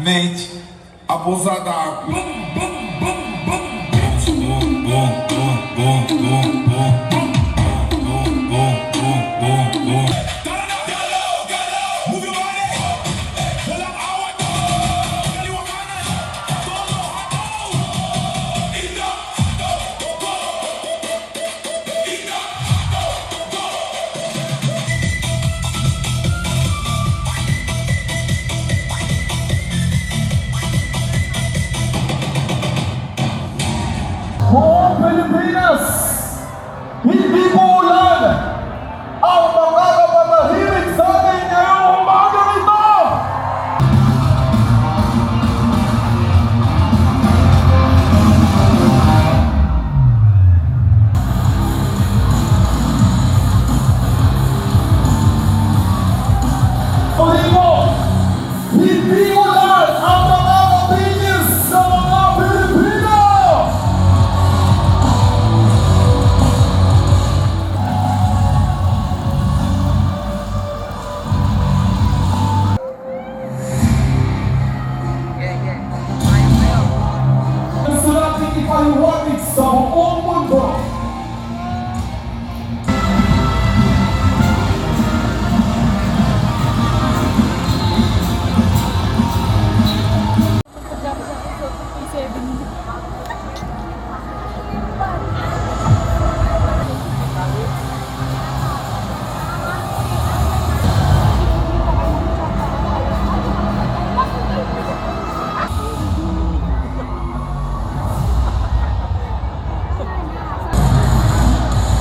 mente abusada. Bum, bum, bum, bum, bum, bum, bum, bum, bum, bum, bum, bum, bum, bum, bum. Move your body. Walang awat. Kaliwa kanan. Todo hataw. Ina. Go. Ina. Go. Buong Pilipinas, hindi mo ulan ang makakapatahimik sa atin ngayong umagang ito! Uli mo, hindi ulan ang makakatigil sa mga Pilipino! Gusto natin ipaliwanag sa buong mundo.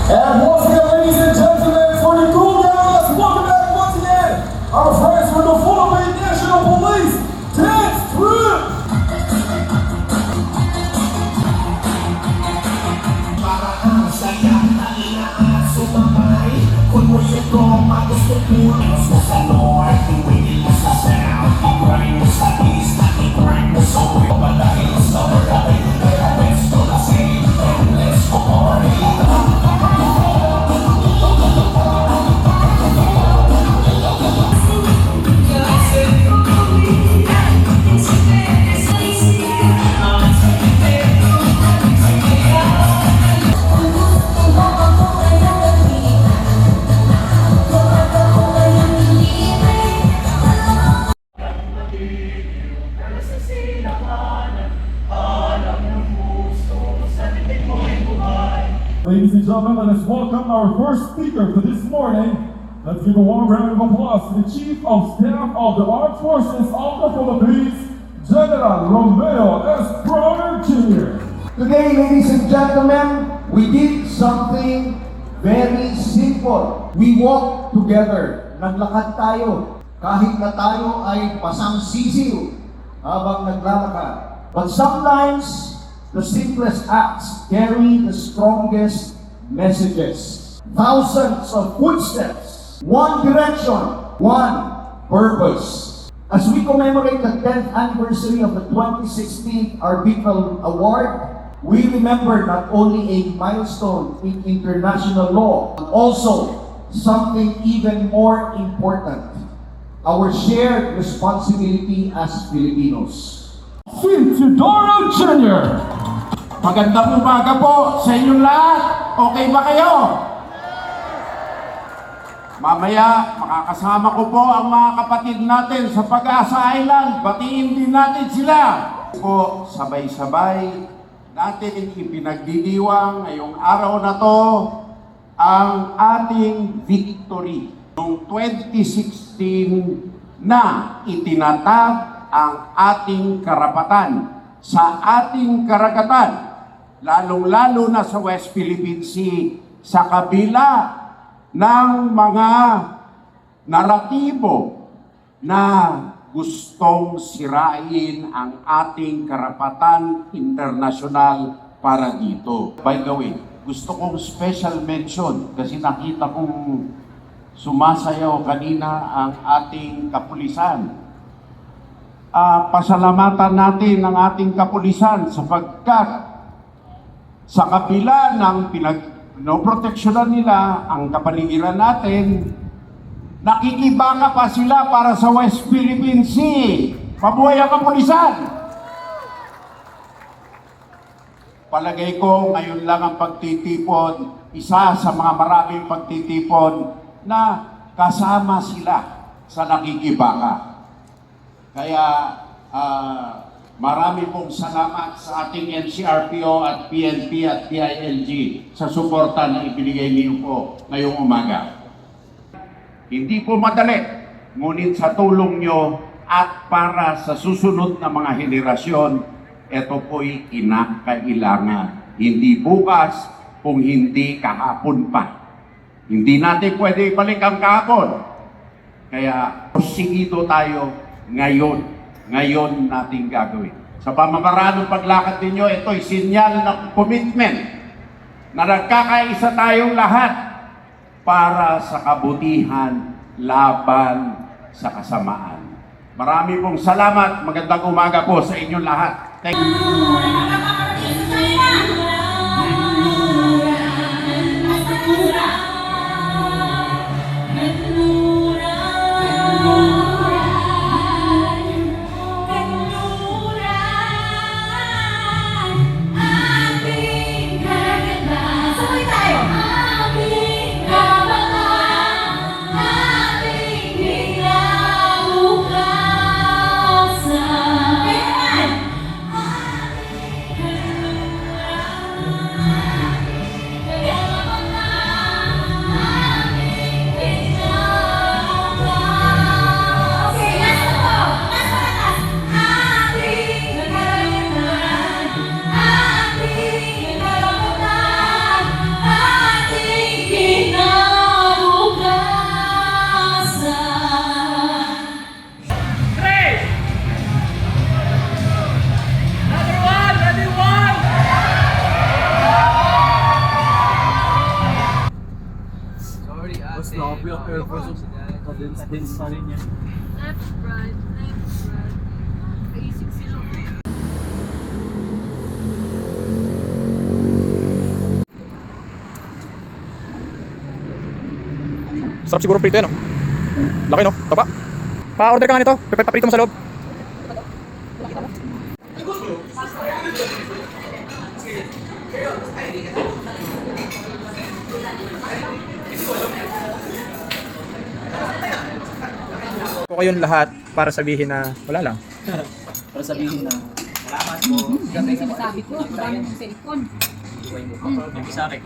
And once again, ladies and gentlemen, for the crew guys, welcome back once again, our friends from the Philippine National Police Dance Troupe! Para ang saya na inaas sumamay kung mo yung goma gusto mo sa north, iwin mo sa south, i-grind mo sa east, i-grind mo sa west, pabalain mo sa right, kaya west to the same, and let's go party. Ladies and gentlemen, let us welcome our first speaker for this morning. Let's give a warm round of applause to the Chief of Staff of the Armed Forces of the Philippines, General Romeo S. Bronner Jr. Today, ladies and gentlemen, we did something very simple. We walked together. Naglakad tayo. Kahit na tayo ay pasang sisiw habang naglalakad. But sometimes, the simplest acts carry the strongest messages. Thousands of footsteps, one direction, one purpose. As we commemorate the 10th anniversary of the 2016 Arbitral Award, we remember not only a milestone in international law, but also something even more important, our shared responsibility as Filipinos. Chief Teodoro Jr. Magandang umaga po sa inyong lahat. Okay ba kayo? Mamaya, makakasama ko po ang mga kapatid natin sa Pag-asa Island. Batiin din natin sila. Po, sabay-sabay natin ipinagdidiwang ngayong araw na to ang ating victory. Noong 2016 na itinatag ang ating karapatan sa ating karagatan, lalong-lalo na sa West Philippine Sea, sa kabila ng mga naratibo na gustong sirain ang ating karapatan internasyonal para dito. By the way, gusto kong special mention kasi nakita kong sumasayaw kanina ang ating kapulisan. Pasalamatan natin ang ating kapulisan sapagkat sa kabila ng pinoproteksyonan nila ang kapaligiran natin, nakikibaka pa sila para sa West Philippine Sea. Mabuhay ang kapulisan! Palagay ko ngayon lang ang pagtitipon, isa sa mga maraming pagtitipon na kasama sila sa nakikibaka. Kaya marami pong salamat sa ating NCRPO at PNP at DILG sa suporta na ibinigay niyo po ngayong umaga. Hindi po madali, ngunit sa tulong nyo at para sa susunod na mga henerasyon, ito po'y kinakailangan. Hindi bukas, kung hindi kahapon pa. Hindi natin pwede ibalik ang kahapon. Kaya, porsigido tayo ngayon. Ngayon natin gagawin. Sa pamamaraan ng paglakad ninyo, ito'y sinyal ng commitment na nagkakaisa tayong lahat para sa kabutihan laban sa kasamaan. Marami pong salamat. Magandang umaga po sa inyong lahat. Thank you. Left, right. Basic sila. Sarap siguro prito yan, no? Laki, no? Taba. Pa-order ka nga nito. Paprito mo sa loob. Ko kayong lahat para sabihin na wala lang. Para sabihin na salamat po. Yung may sinasabi ko, ang dami ng cellphone. Yung isa akin.